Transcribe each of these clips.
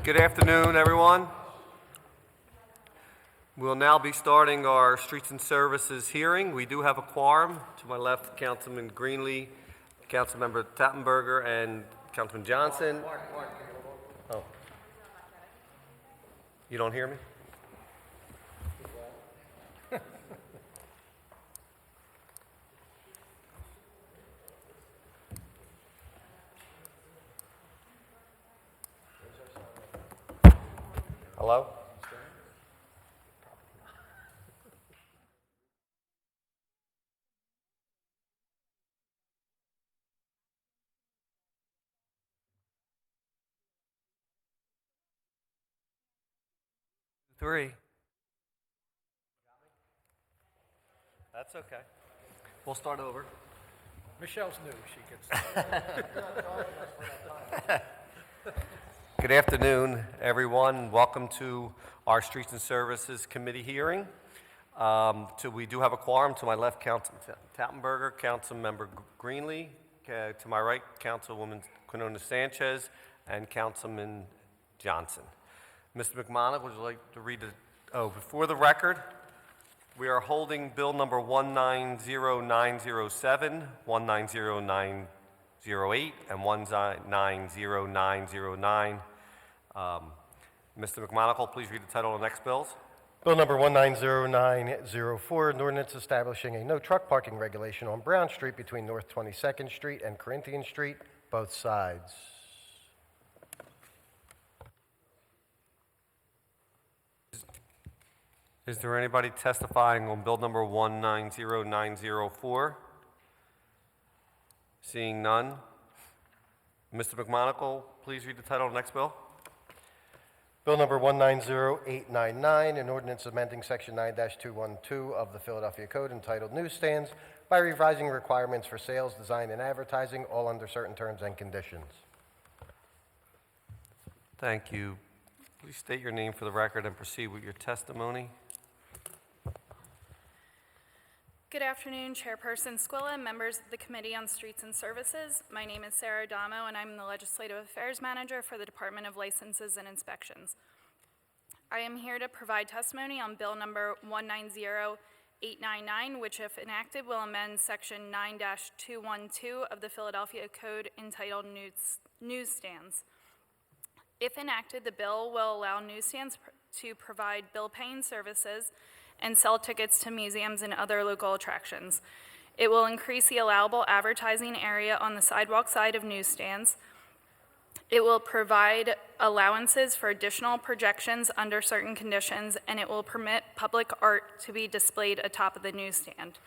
Good afternoon, everyone. We'll now be starting our Streets and Services hearing. We do have a quorum. To my left, Councilman Greenlee, Councilmember Tattenberger, and Councilman Johnson. Oh. You don't hear me? Hello? Three. That's okay. We'll start over. Michelle's new. She gets Good afternoon, everyone. Welcome to our Streets and Services Committee hearing. We do have a quorum. To my left, Councilman Tattenberger, Councilmember Greenlee. To my right, Councilwoman Quinona Sanchez, and Councilman Johnson. Mr. McMonagle, would you like to read it? Oh, before the record, we are holding Bill number 190907, 190908, and 190909. Mr. McMonagle, please read the title of the next bills. Bill number 190904, an ordinance establishing a no truck parking regulation on Brown Street between North 22nd Street and Corinthian Street, both sides. Is there anybody testifying on Bill number 190904? Seeing none. Mr. McMonagle, please read the title of the next bill. Bill number 190899, an ordinance amending section 9-212 of the Philadelphia Code entitled Newsstands by revising requirements for sales, design, and advertising, all under certain terms and conditions. Thank you. Please state your name for the record and proceed with your testimony. Good afternoon, Chairperson Scala, members of the Committee on Streets and Services. My name is Sara Donna, and I'm the Legislative Affairs Manager for the Department of Licenses and Inspections. I am here to provide testimony on Bill number 190899, which, if enacted, will amend Section 9-212 of the Philadelphia Code entitled Newsstands. If enacted, the bill will allow newsstands to provide bill-paying services and sell tickets to museums and other local attractions. It will increase the allowable advertising area on the sidewalk side of newsstands. It will provide allowances for additional projections under certain conditions, and it will permit public art to be displayed atop of the newsstand.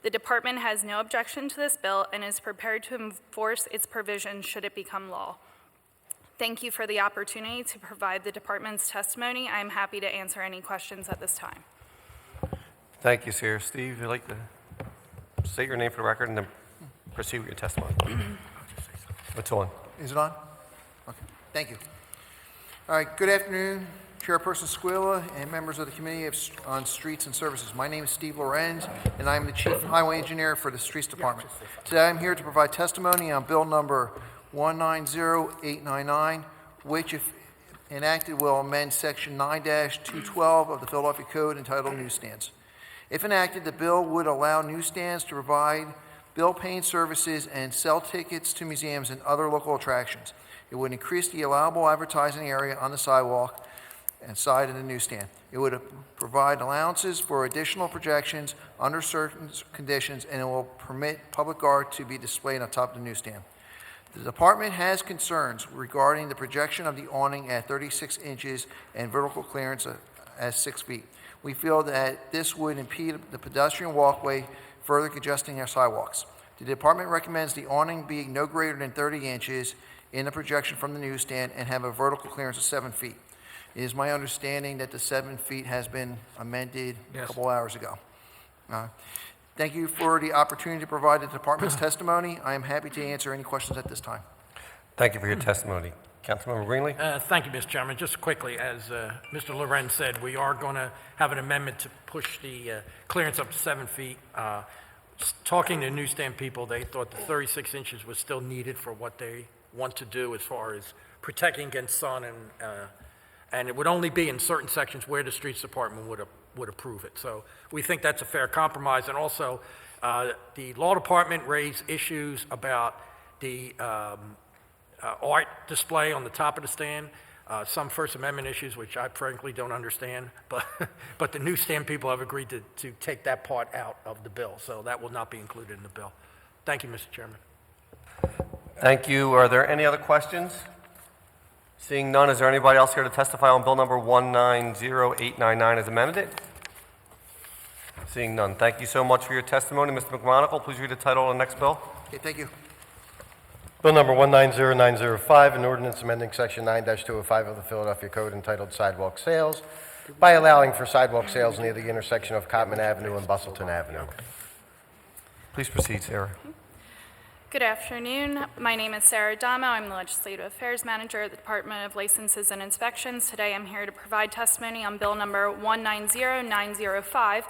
The department has no objection to this bill and is prepared to enforce its provisions should it become law. Thank you for the opportunity to provide the department's testimony. I am happy to answer any questions at this time. Thank you, Sarah. Steve, you'd like to state your name for the record and then proceed with your testimony. What's on? Is it on? Okay. Thank you. All right. Good afternoon, Chairperson Scala and members of the Committee on Streets and Services. My name is Steve Lorenz, and I'm the Chief Highway Engineer for the Streets Department. Today, I'm here to provide testimony on Bill number 190899, which, if enacted, will amend Section 9-212 of the Philadelphia Code entitled Newsstands. If enacted, the bill would allow newsstands to provide bill-paying services and sell tickets to museums and other local attractions. It would increase the allowable advertising area on the sidewalk and side of the newsstand. It would provide allowances for additional projections under certain conditions, and it will permit public art to be displayed on top of the newsstand. The department has concerns regarding the projection of the awning at 36 inches and vertical clearance at 6 feet. We feel that this would impede the pedestrian walkway, further congesting our sidewalks. The department recommends the awning be no greater than 30 inches in the projection from the newsstand and have a vertical clearance of 7 feet. It is my understanding that the 7 feet has been amended a couple hours ago. Thank you for the opportunity to provide the department's testimony. I am happy to answer any questions at this time. Thank you for your testimony. Councilmember Greenlee? Thank you, Mr. Chairman. Just quickly, as Mr. Lorenz said, we are going to have an amendment to push the clearance up to 7 feet. Talking to newsstand people, they thought the 36 inches was still needed for what they want to do as far as protecting against sun, and it would only be in certain sections where the streets department would approve it. So we think that's a fair compromise. And also, the law department raised issues about the art display on the top of the stand, some First Amendment issues, which I frankly don't understand, but the newsstand people have agreed to take that part out of the bill, so that will not be included in the bill. Thank you, Mr. Chairman. Thank you. Are there any other questions? Seeing none, is there anybody else here to testify on bill number 190899 as amended? Seeing none, thank you so much for your testimony. Mr. McMonagle, please read the title of the next bill. Okay, thank you. Bill number 190905, an ordinance amending section 9-205 of the Philadelphia Code entitled Sidewalk Sales by allowing for sidewalk sales near the intersection of Cotman Avenue and Bustleton Avenue. Please proceed, Sarah. Good afternoon. My name is Sara Donna. I'm the Legislative Affairs Manager at the Department of Licenses and Inspections. Today I'm here to provide testimony on Bill number 190905,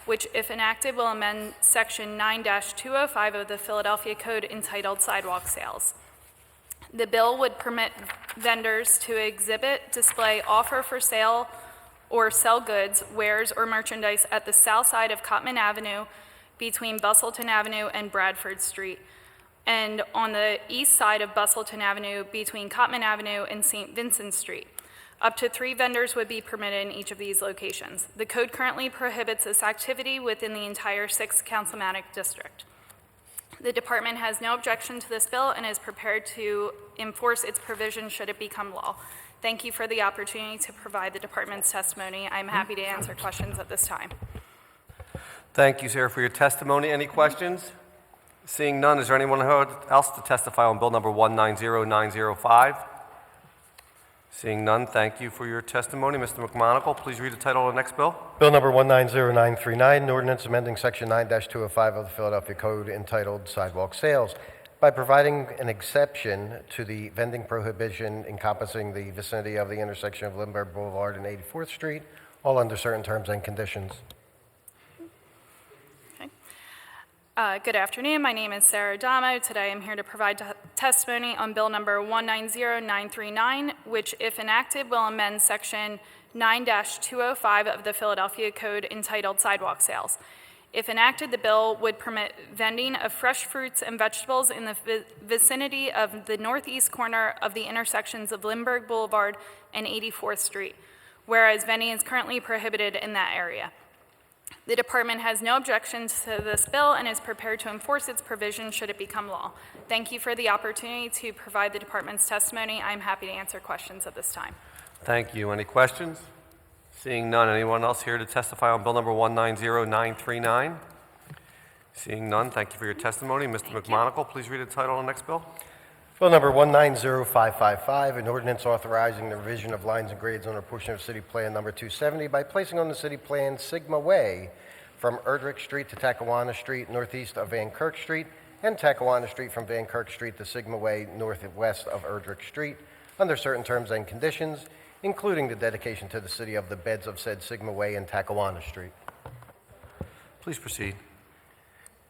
which, if enacted, will amend Section 9-205 of the Philadelphia Code entitled Sidewalk Sales. The bill would permit vendors to exhibit, display, offer for sale, or sell goods, wares, or merchandise at the south side of Cotman Avenue between Bustleton Avenue and Bradford Street, and on the east side of Bustleton Avenue between Cotman Avenue and St. Vincent Street. Up to 3 vendors would be permitted in each of these locations. The code currently prohibits this activity within the entire 6th Councilmanic District. The department has no objection to this bill and is prepared to enforce its provision should it become law. Thank you for the opportunity to provide the department's testimony. I'm happy to answer questions at this time. Thank you, Sarah, for your testimony. Any questions? Seeing none, is there anyone else to testify on bill number 190905? Seeing none, thank you for your testimony. Mr. McMonagle, please read the title of the next bill. Bill number 190939, an ordinance amending section 9-205 of the Philadelphia Code entitled Sidewalk Sales by providing an exception to the vending prohibition encompassing the vicinity of the intersection of Lindbergh Boulevard and 84th Street, all under certain terms and conditions. Good afternoon. My name is Sara Donna. Today I'm here to provide testimony on bill number 190939, which, if enacted, will amend section 9-205 of the Philadelphia Code entitled Sidewalk Sales. If enacted, the bill would permit vending of fresh fruits and vegetables in the vicinity of the northeast corner of the intersections of Lindbergh Boulevard and 84th Street, whereas vending is currently prohibited in that area. The department has no objection to this bill and is prepared to enforce its provision should it become law. Thank you for the opportunity to provide the department's testimony. I'm happy to answer questions at this time. Thank you. Any questions? Seeing none, anyone else here to testify on bill number 190939? Seeing none, thank you for your testimony. Mr. McMonagle, please read the title of the next bill. Bill number 190555, an ordinance authorizing the revision of lines and grades on a portion of City Plan number 270 by placing on the City Plan Sigma Way from Erdrich Street to Tackawanna Street northeast of Van Kirk Street and Tackawanna Street from Van Kirk Street to Sigma Way northwest of Erdrich Street under certain terms and conditions, including the dedication to the city of the beds of said Sigma Way and Tackawanna Street. Please proceed.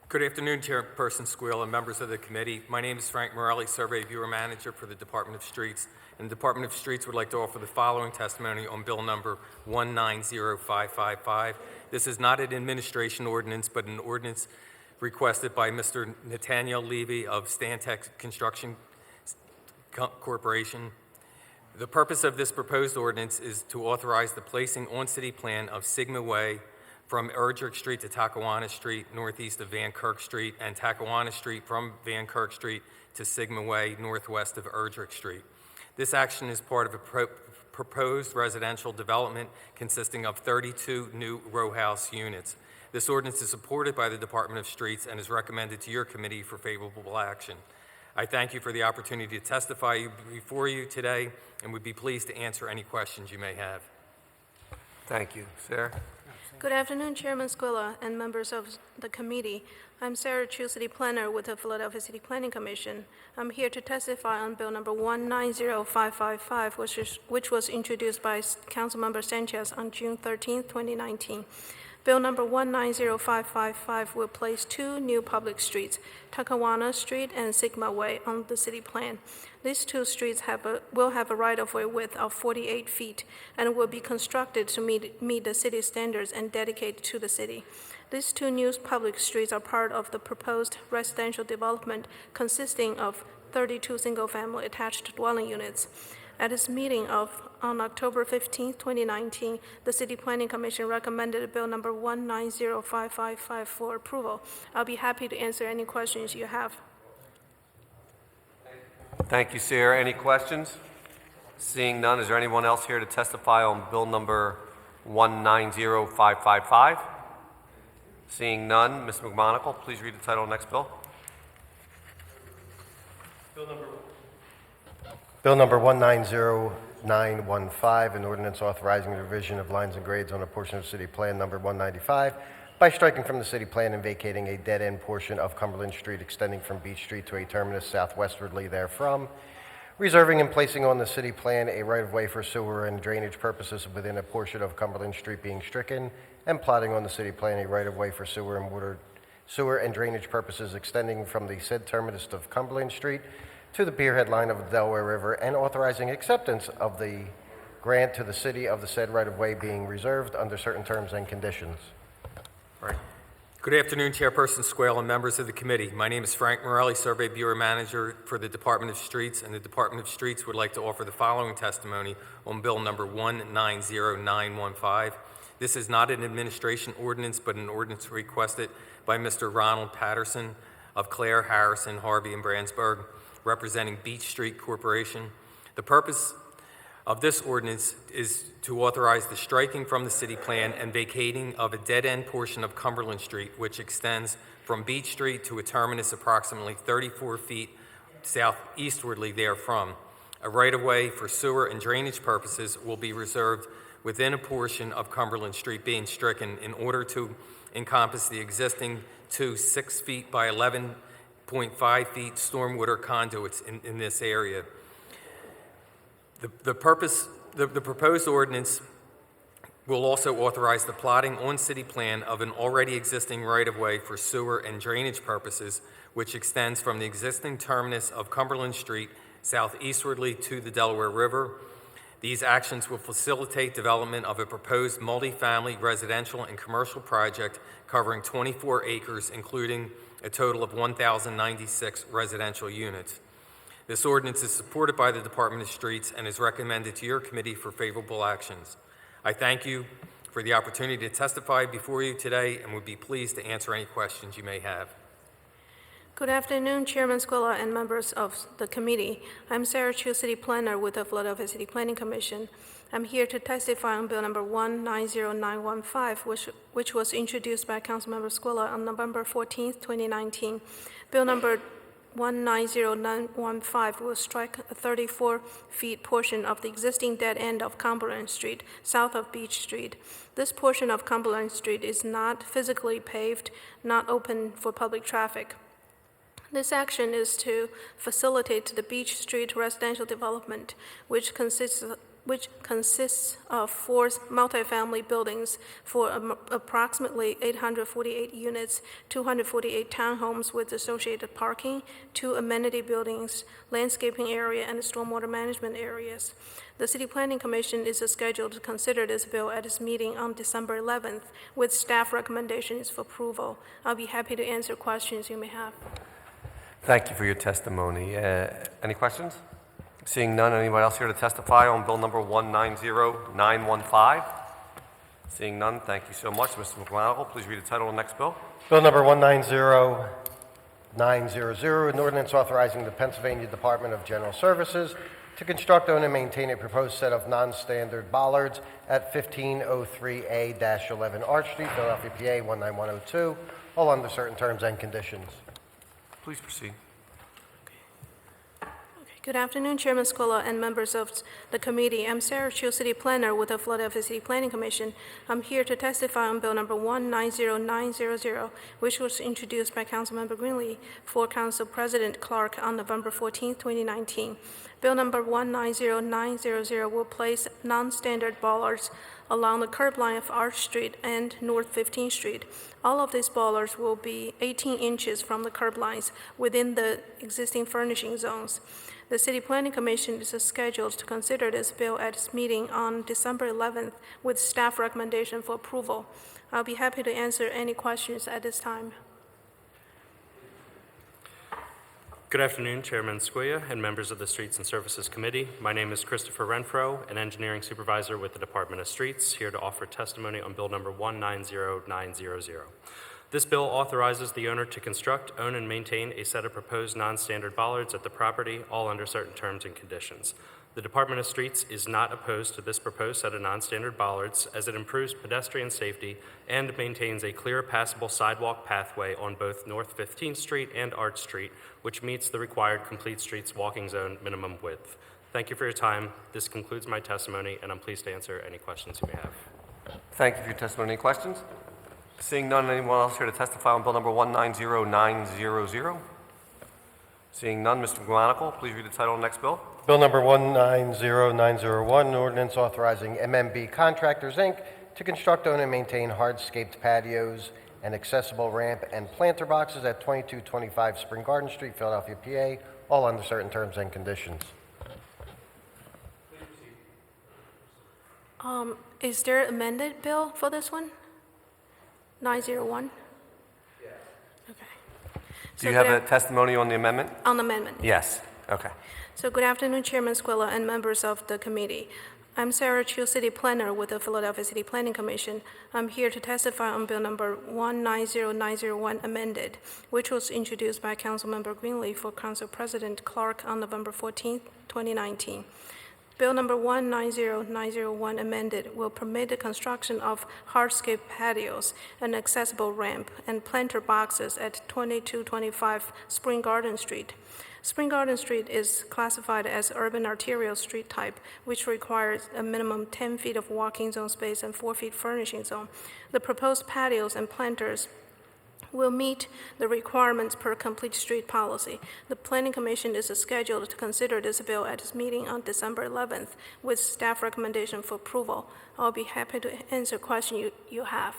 Good afternoon, Chairperson Squeal and members of the committee. My name is Frank Morelli, Survey Viewer Manager for the Department of Streets. And the Department of Streets would like to offer the following testimony on bill number 190555. This is not an administration ordinance, but an ordinance requested by Mr. Nathaniel Levy of Stantec Construction Corporation. The purpose of this proposed ordinance is to authorize the placing on city plan of Sigma Way from Erdrich Street to Tackawanna Street, northeast of Van Kirk Street, and Tackawanna Street from Van Kirk Street to Sigma Way, northwest of Erdrich Street. This action is part of a proposed residential development consisting of 32 new row house units. This ordinance is supported by the Department of Streets and is recommended to your committee for favorable action. I thank you for the opportunity to testify before you today and would be pleased to answer any questions you may have. Thank you. Sarah? Good afternoon, Chairman Scala and members of the committee. I'm Sara Chu, City Planner with the Philadelphia City Planning Commission. I'm here to testify on bill number 190555, which was introduced by Councilmember Sanchez on June 13, 2019. Bill number 190555 will place two new public streets, Talcahuano Street and Sigma Way, on the city plan. These two streets will have a right-of-way width of 48 feet and will be constructed to meet the city standards and dedicated to the city. These two new public streets are part of the proposed residential development consisting of 32 single-family attached dwelling units. At its meeting on October 15, 2019, the City Planning Commission recommended Bill number 190555 for approval. I'll be happy to answer any questions you have. Thank you, Sarah. Any questions? Seeing none, is there anyone else here to testify on Bill number 190555? Seeing none, Ms. McMonagle, please read the title of the next bill. Bill number 190915, an ordinance authorizing the revision of lines and grades on a portion of City Plan number 195 by striking from the city plan and vacating a dead-end portion of Cumberland Street extending from Beach Street to a terminus southwestwardly therefrom, reserving and placing on the city plan a right-of-way for sewer and drainage purposes within a portion of Cumberland Street being stricken, and plotting on the city plan a right-of-way for sewer and drainage purposes extending from the said terminus of Cumberland Street to the pierhead line of the Delaware River, and authorizing acceptance of the grant to the city of the said right-of-way being reserved under certain terms and conditions. Right. Good afternoon, Chairperson Scala and members of the committee. My name is Frank Morelli, Survey Bureau Manager for the Department of Streets, and the Department of Streets would like to offer the following testimony on Bill number 190915. This is not an administration ordinance, but an ordinance requested by Mr. Ronald Patterson of Clare, Harrison, Harvey, and Brandsburg, representing Beach Street Corporation. The purpose of this ordinance is to authorize the striking from the city plan and vacating of a dead-end portion of Cumberland Street, which extends from Beach Street to a terminus approximately 34 feet southeastwardly therefrom. A right-of-way for sewer and drainage purposes will be reserved within a portion of Cumberland Street being stricken in order to encompass the existing two 6 feet by 11.5 feet stormwater conduits in this area. The proposed ordinance will also authorize the plotting on city plan of an already existing right-of-way for sewer and drainage purposes, which extends from the existing terminus of Cumberland Street southeastwardly to the Delaware River. These actions will facilitate development of a proposed multifamily residential and commercial project covering 24 acres, including a total of 1,096 residential units. This ordinance is supported by the Department of Streets and is recommended to your committee for favorable actions. I thank you for the opportunity to testify before you today and would be pleased to answer any questions you may have. Good afternoon, Chairman Scala and members of the committee. I'm Sara Chu, City Planner with the Philadelphia City Planning Commission. I'm here to testify on Bill number 190915, which was introduced by Councilmember Scala on November 14, 2019. Bill number 190915 will strike a 34-feet portion of the existing dead end of Cumberland Street, south of Beach Street. This portion of Cumberland Street is not physically paved, not open for public traffic. This action is to facilitate the Beach Street residential development, which consists of 4 multifamily buildings for approximately 848 units, 248 townhomes with associated parking, 2 amenity buildings, landscaping area, and stormwater management areas. The City Planning Commission is scheduled to consider this bill at its meeting on December 11th with staff recommendations for approval. I'll be happy to answer questions you may have. Thank you for your testimony. Any questions? Seeing none, anyone else here to testify on Bill number 190915? Seeing none, thank you so much. Mr. McMonagle, please read the title of the next bill. Bill number 190900, an ordinance authorizing the Pennsylvania Department of General Services to construct, own, and maintain a proposed set of non-standard bollards at 1503A-11 Arch Street, Philadelphia, PA 19102, all under certain terms and conditions. Please proceed. Good afternoon, Chairman Scala and members of the committee. I'm Sara Chu, City Planner with the Philadelphia City Planning Commission. I'm here to testify on Bill number 190900, which was introduced by Councilmember Greenlee for Council President Clark on November 14, 2019. Bill number 190900 will place non-standard bollards along the curb line of Arch Street and North 15th Street. All of these bollards will be 18 inches from the curb lines within the existing furnishing zones. The City Planning Commission is scheduled to consider this bill at its meeting on December 11th with staff recommendation for approval. I'll be happy to answer any questions at this time. Good afternoon, Chairman Squia and members of the Streets and Services Committee. My name is Christopher Renfro, an engineering supervisor with the Department of Streets, here to offer testimony on Bill number 190900. This bill authorizes the owner to construct, own, and maintain a set of proposed non-standard bollards at the property, all under certain terms and conditions. The Department of Streets is not opposed to this proposed set of non-standard bollards as it improves pedestrian safety and maintains a clear passable sidewalk pathway on both North 15th Street and Arch Street, which meets the required complete streets walking zone minimum width. Thank you for your time. This concludes my testimony, and I'm pleased to answer any questions you may have. Thank you for your testimony. Any questions? Seeing none, anyone else here to testify on Bill number 190900? Seeing none, Mr. McGonigal, please read the title of the next bill. Bill number 190901, an ordinance authorizing MMB Contractors, Inc. to construct, own, and maintain hardscaped patios and accessible ramp and planter boxes at 2225 Spring Garden Street, Philadelphia, PA, all under certain terms and conditions. Is there amended bill for this one? 901? Yes. Okay. Do you have a testimony on the amendment? On the amendment? Yes. Okay. So good afternoon, Chairman Scala and members of the committee. I'm Sara Chu, City Planner with the Philadelphia City Planning Commission. I'm here to testify on Bill number 190901 amended, which was introduced by Councilmember Greenlee for Council President Clark on November 14, 2019. Bill number 190901 amended will permit the construction of hardscape patios, an accessible ramp, and planter boxes at 2225 Spring Garden Street. Spring Garden Street is classified as urban arterial street type, which requires a minimum 10 feet of walking zone space and 4 feet furnishing zone. The proposed patios and planters will meet the requirements per complete street policy. The Planning Commission is scheduled to consider this bill at its meeting on December 11th with staff recommendation for approval. I'll be happy to answer questions you have.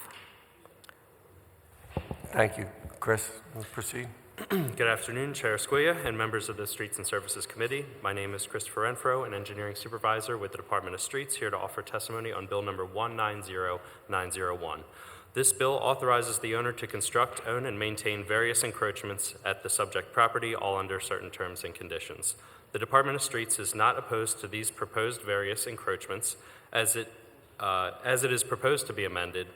Thank you. Chris, let's proceed. Good afternoon, Chair Squia and members of the Streets and Services Committee. My name is Christopher Renfro, an engineering supervisor with the Department of Streets, here to offer testimony on Bill number 190901. This bill authorizes the owner to construct, own, and maintain various encroachments at the subject property, all under certain terms and conditions. The Department of Streets is not opposed to these proposed various encroachments as it is proposed to be amended,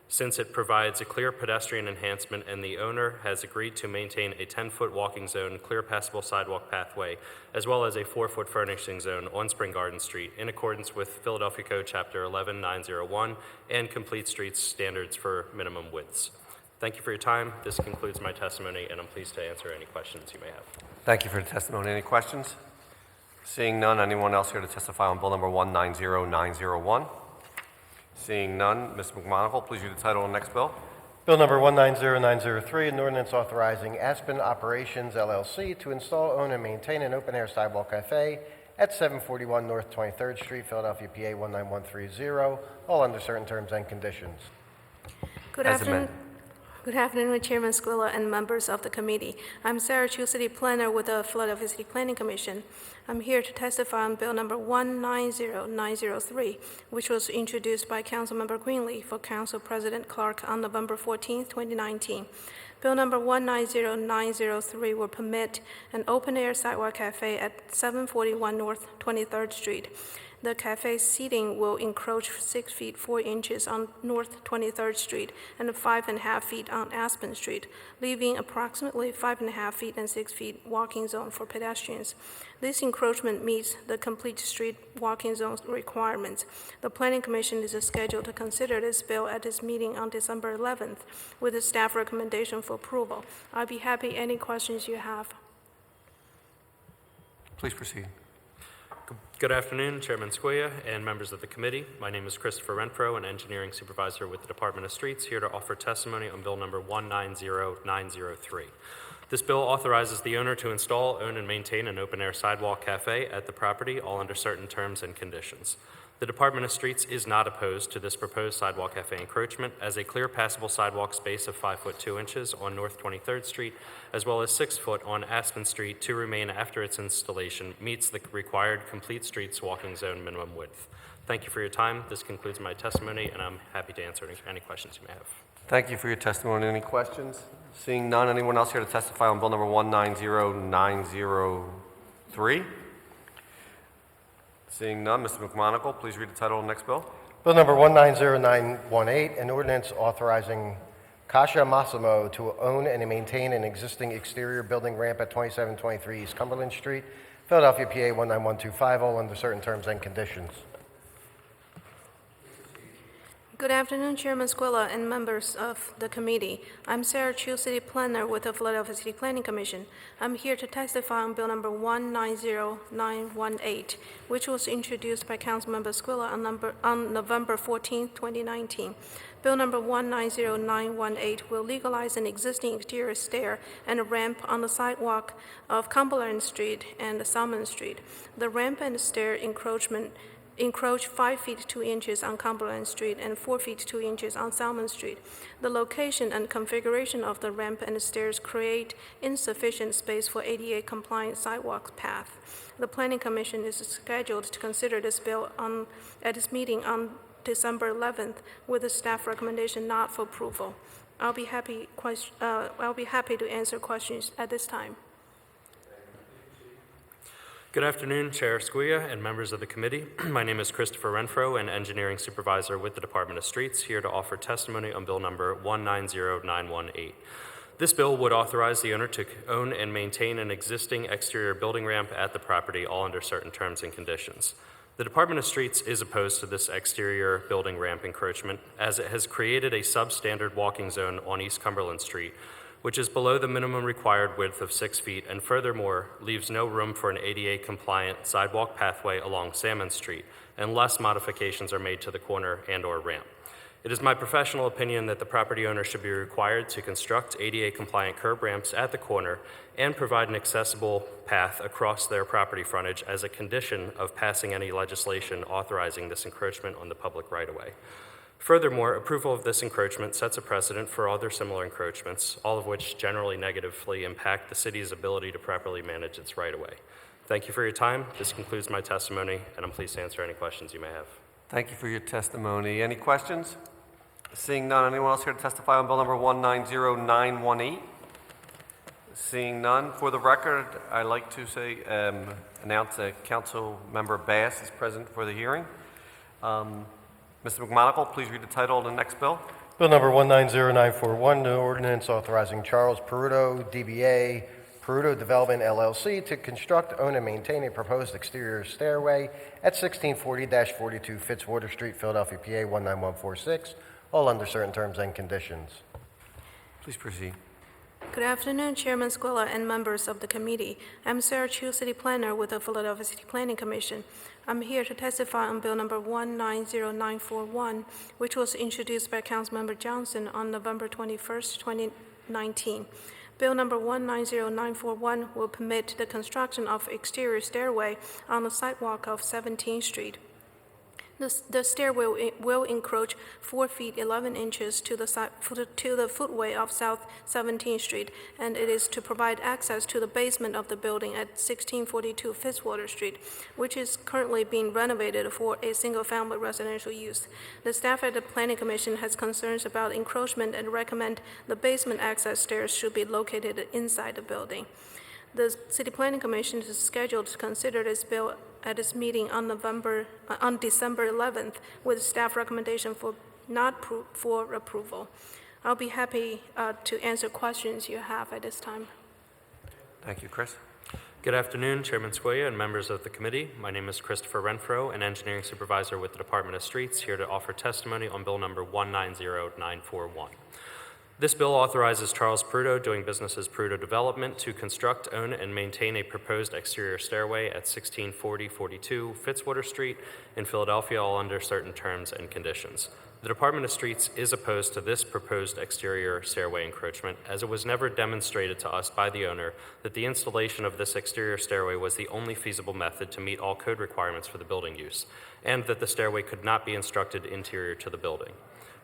since it provides a clear pedestrian enhancement and the owner has agreed to maintain a 10-foot walking zone, clear passable sidewalk pathway, as well as a 4-foot furnishing zone on Spring Garden Street in accordance with Philadelphia Code Chapter 11901 and Complete Streets standards for minimum widths. Thank you for your time. This concludes my testimony, and I'm pleased to answer any questions you may have. Thank you for the testimony. Any questions? Seeing none, anyone else here to testify on Bill number 190901? Seeing none, Ms. McMonigal, please read the title of the next bill. Bill number 190903, an ordinance authorizing Aspen Operations, LLC to install, own, and maintain an open-air sidewalk cafe at 741 North 23rd Street, Philadelphia, PA 19130, all under certain terms and conditions. Good As afternoon. amended. Good afternoon, Chairman Scala and members of the committee. I'm Sara Chu, City Planner with the Philadelphia City Planning Commission. I'm here to testify on Bill number 190903, which was introduced by Councilmember Greenlee for Council President Clark on November 14, 2019. Bill number 190903 will permit an open-air sidewalk cafe at 741 North 23rd Street. The cafe's seating will encroach 6 feet 4 inches on North 23rd Street and 5.5 feet on Aspen Street, leaving approximately 5.5 feet and 6 feet walking zone for pedestrians. This encroachment meets the complete street walking zone requirements. The Planning Commission is scheduled to consider this bill at its meeting on December 11th with a staff recommendation for approval. I'll be happy any questions you have. Please proceed. Good afternoon, Chairman Squia and members of the committee. My name is Christopher Renfro, an engineering supervisor with the Department of Streets, here to offer testimony on Bill number 190903. This bill authorizes the owner to install, own, and maintain an open-air sidewalk cafe at the property, all under certain terms and conditions. The Department of Streets is not opposed to this proposed sidewalk cafe encroachment, as a clear passable sidewalk space of 5 foot 2 inches on North 23rd Street, as well as 6 foot on Aspen Street to remain after its installation meets the required complete streets walking zone minimum width. Thank you for your time. This concludes my testimony, and I'm happy to answer any questions you may have. Thank you for your testimony. Any questions? Seeing none, anyone else here to testify on bill number 190903? Seeing none, Mr. McMonigle, please read the title of the next bill. Bill number 190918, an ordinance authorizing Kasha Massimo to own and maintain an existing exterior building ramp at 2723 East Cumberland Street, Philadelphia, PA 19125, all under certain terms and conditions. Good afternoon, Chairman Scala and members of the committee. I'm Sara Chu, City Planner with the Philadelphia City Planning Commission. I'm here to testify on bill number 190918, which was introduced by Councilmember Scala on November 14, 2019. Bill number 190918 will legalize an existing exterior stair and a ramp on the sidewalk of Cumberland Street and Salmon Street. The ramp and stair encroach 5 feet 2 inches on Cumberland Street and 4 feet 2 inches on Salmon Street. The location and configuration of the ramp and stairs create insufficient space for ADA-compliant sidewalk path. The Planning Commission is scheduled to consider this bill at its meeting on December 11th with a staff recommendation not for approval. I'll be happy to answer questions at this time. Good afternoon, Chair Scala and members of the committee. My name is Christopher Renfro, an engineering supervisor with the Department of Streets, here to offer testimony on bill number 190918. This bill would authorize the owner to own and maintain an existing exterior building ramp at the property, all under certain terms and conditions. The Department of Streets is opposed to this exterior building ramp encroachment, as it has created a substandard walking zone on East Cumberland Street, which is below the minimum required width of 6 feet, and furthermore, leaves no room for an ADA-compliant sidewalk pathway along Salmon Street, unless modifications are made to the corner and/or ramp. It is my professional opinion that the property owner should be required to construct ADA-compliant curb ramps at the corner and provide an accessible path across their property frontage as a condition of passing any legislation authorizing this encroachment on the public right-of-way. Furthermore, approval of this encroachment sets a precedent for other similar encroachments, all of which generally negatively impact the city's ability to properly manage its right-of-way. Thank you for your time. This concludes my testimony, and I'm pleased to answer any questions you may have. Thank you for your testimony. Any questions? Seeing none, anyone else here to testify on bill number 190918? Seeing none, for the record, I'd like to announce that Council Member Bass is present for the hearing. Mr. McMonigle, please read the title of the next bill. Bill number 190941, an ordinance authorizing Charles Prudhomme, DBA, Prudhomme Development LLC, to construct, own, and maintain a proposed exterior stairway at 1640-42 Fitzwater Street, Philadelphia, PA 19146, all under certain terms and conditions. Please proceed. Good afternoon, Chairman Scala and members of the committee. I'm Sara Chu, City Planner with the Philadelphia City Planning Commission. I'm here to testify on bill number 190941, which was introduced by Councilmember Johnson on November 21st, 2019. Bill number 190941 will permit the construction of exterior stairway on the sidewalk of 17th Street. The stairway will encroach 4 feet 11 inches to the footway of South 17th Street, and it is to provide access to the basement of the building at 1642 Fitzwater Street, which is currently being renovated for a single-family residential use. The staff at the Planning Commission has concerns about encroachment and recommend the basement access stairs should be located inside the building. The City Planning Commission is scheduled to consider this bill at its meeting on December 11th with staff recommendation for approval. I'll be happy to answer questions you have at this time. Thank you, Chris. Good afternoon, Chairman Scala and members of the committee. My name is Christopher Renfro, an engineering supervisor with the Department of Streets, here to offer testimony on bill number 190941. This bill authorizes Charles Prudhomme, doing business as Prudhomme Development, to construct, own, and maintain a proposed exterior stairway at 1640-42 Fitzwater Street in Philadelphia, all under certain terms and conditions. The Department of Streets is opposed to this proposed exterior stairway encroachment, as it was never demonstrated to us by the owner that the installation of this exterior stairway was the only feasible method to meet all code requirements for the building use, and that the stairway could not be constructed interior to the building.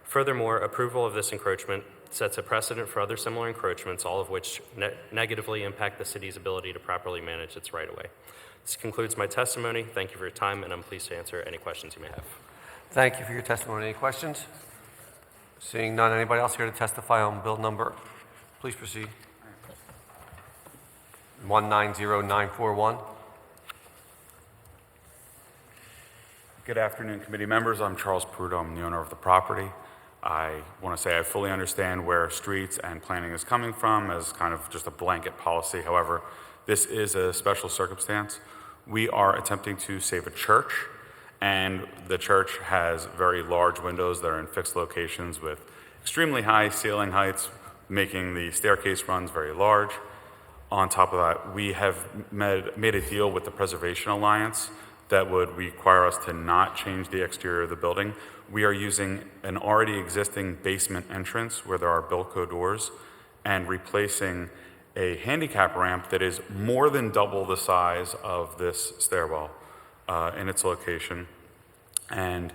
Furthermore, approval of this encroachment sets a precedent for other similar encroachments, all of which negatively impact the city's ability to properly manage its right-of-way. This concludes my testimony. Thank you for your time, and I'm pleased to answer any questions you may have. Thank you for your testimony. Any questions? Seeing none, anybody else here to testify on bill number? Please proceed. 190941. Good afternoon, committee members. I'm Charles Prudhomme, the owner of the property. I want to say I fully understand where streets and planning is coming from as kind of just a blanket policy. However, this is a special circumstance. We are attempting to save a church, and the church has very large windows that are in fixed locations with extremely high ceiling heights, making the staircase runs very large. On top of that, we have made a deal with the Preservation Alliance that would require us to not change the exterior of the building. We are using an already existing basement entrance where there are Bilco doors and replacing a handicap ramp that is more than double the size of this stairwell in its location. And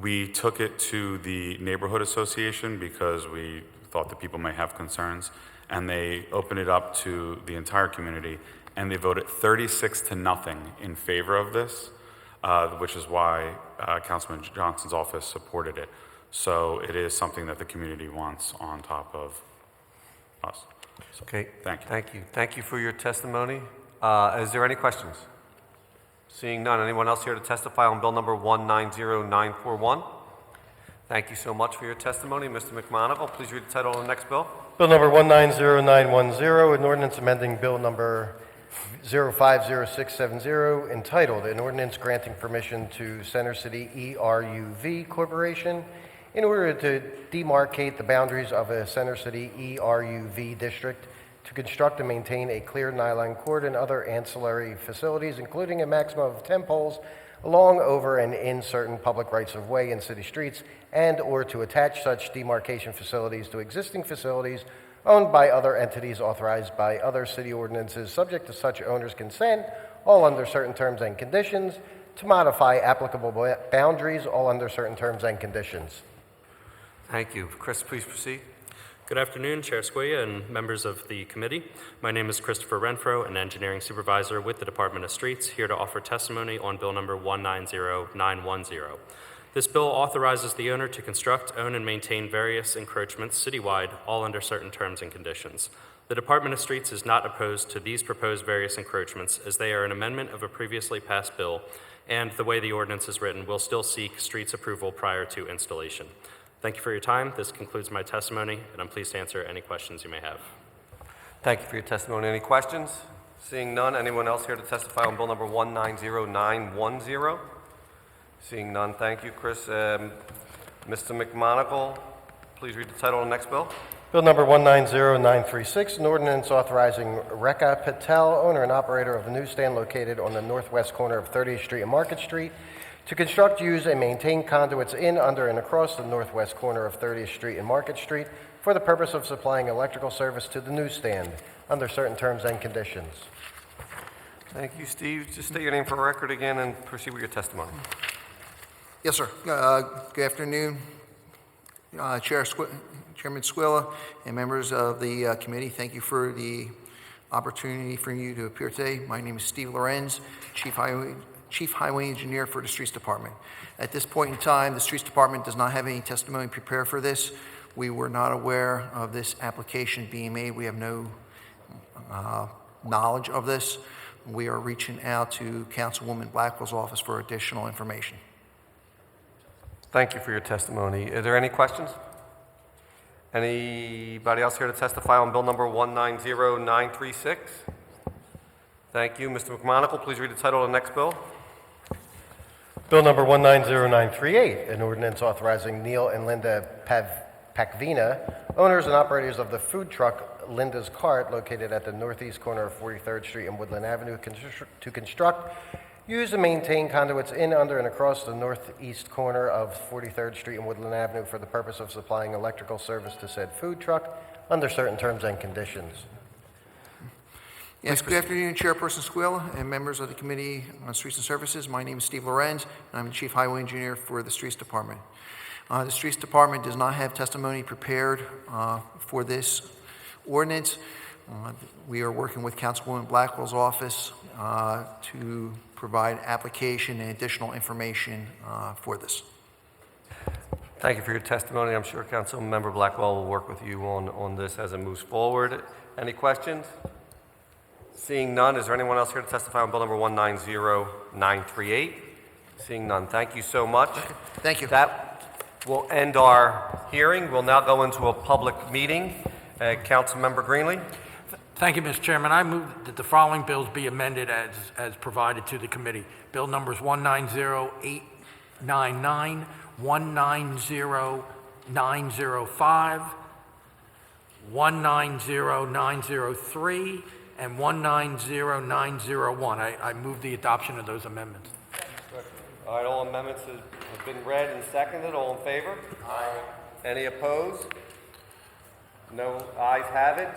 we took it to the neighborhood association because we thought that people may have concerns, and they opened it up to the entire community, and they voted 36-0 in favor of this, which is why Councilman Johnson's office supported it. So it is something that the community wants on top of us. So, Okay. thank you. Thank you. Thank you for your testimony. Is there any questions? Seeing none, anyone else here to testify on bill number 190941? Thank you so much for your testimony. Mr. McMonigle, please read the title of the next bill. Bill number 190910, an ordinance amending bill number 050670, entitled An Ordinance Granting Permission to Center City ERUV Corporation in order to demarcate the boundaries of a Center City ERUV district to construct and maintain a clear nylon cord and other ancillary facilities, including a maximum of 10 poles along, over, and in certain public rights-of-way and city streets, and or to attach such demarcation facilities to existing facilities owned by other entities authorized by other city ordinances, subject to such owner's consent, all under certain terms and conditions, to modify applicable boundaries, all under certain terms and conditions. Thank you. Chris, please proceed. Good afternoon, Chair Squia and members of the committee. My name is Christopher Renfro, an engineering supervisor with the Department of Streets, here to offer testimony on bill number 190910. This bill authorizes the owner to construct, own, and maintain various encroachments citywide, all under certain terms and conditions. The Department of Streets is not opposed to these proposed various encroachments, as they are an amendment of a previously passed bill, and the way the ordinance is written will still seek streets approval prior to installation. Thank you for your time. This concludes my testimony, and I'm pleased to answer any questions you may have. Thank you for your testimony. Any questions? Seeing none, anyone else here to testify on bill number 190910? Seeing none, thank you, Chris. Mr. McMonigle, please read the title of the next bill. Bill number 190936, an ordinance authorizing Rekha Patel, owner and operator of the newsstand located on the northwest corner of 30th Street and Market Street, to construct, use, and maintain conduits in, under, and across the northwest corner of 30th Street and Market Street for the purpose of supplying electrical service to the newsstand under certain terms and conditions. Thank you, Steve. Just state your name for record again and proceed with your testimony. Yes, sir. Good afternoon, Chairman Scala and members of the committee. Thank you for the opportunity for you to appear today. My name is Steve Lorenz, Chief Highway Engineer for the Streets Department. At this point in time, the Streets Department does not have any testimony prepared for this. We were not aware of this application being made. We have no knowledge of this. We are reaching out to Councilwoman Blackwell's office for additional information. Thank you for your testimony. Are there any questions? Anybody else here to testify on bill number 190936? Thank you. Mr. McMonigle, please read the title of the next bill. Bill number 190938, an ordinance authorizing Neil and Linda Pakvina, owners and operators of the food truck Linda's Cart, located at the northeast corner of 43rd Street and Woodland Avenue, to construct, use and maintain conduits in, under, and across the northeast corner of 43rd Street and Woodland Avenue for the purpose of supplying electrical service to said food truck under certain terms and conditions. Yes, good afternoon, Chairperson Scala and members of the Committee on Streets and Services. My name is Steve Lorenz, and I'm the Chief Highway Engineer for the Streets Department. The Streets Department does not have testimony prepared for this ordinance. We are working with Councilwoman Blackwell's office to provide application and additional information for this. Thank you for your testimony. I'm sure Councilmember Blackwell will work with you on this as it moves forward. Any questions? Seeing none, is there anyone else here to testify on Bill number 190938? Seeing none, thank you so much. Thank you. That will end our hearing. We'll now go into a public meeting. Councilmember Greenlee? Thank you, Mr. Chairman. I move that the following bills be amended as provided to the committee. Bill numbers 190899, 190905, 190903, and 190901. I move the adoption of those amendments. All right, all amendments have been read and seconded. All in favor? Aye. Any opposed? No ayes have it.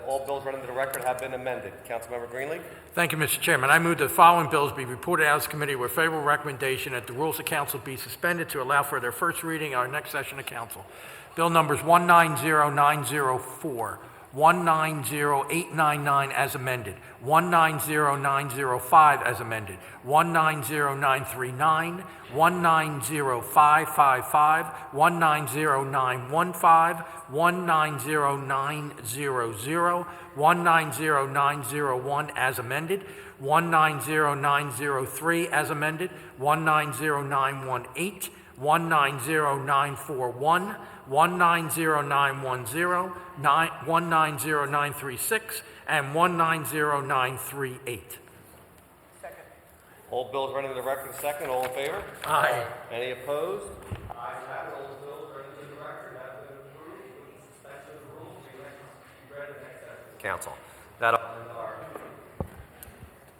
All bills read into the record have been amended. Councilmember Greenlee? Thank you, Mr. Chairman. I move that the following bills be reported out as committee with favorable recommendation that the rules of council be suspended to allow for their first reading at our next session of council. Bill numbers 190904, 190899 as amended, 190905 as amended, 190939, 190555, 190915, 190900, 190901 as amended, 190903 as amended, 190918, 190941, 190910, 190936, and 190938. All bills read into the record second. All in favor? Aye. Any opposed? Ayes have it. All bills read into the record have been approved with the suspension of the rules. We read the next session. Council. That'll end our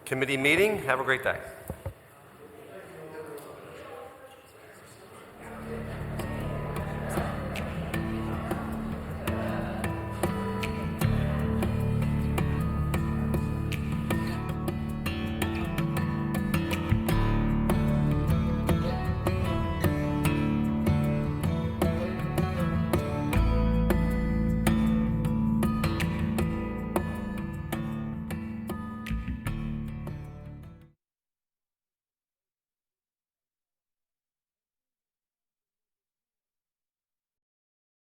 committee meeting. Have a great day.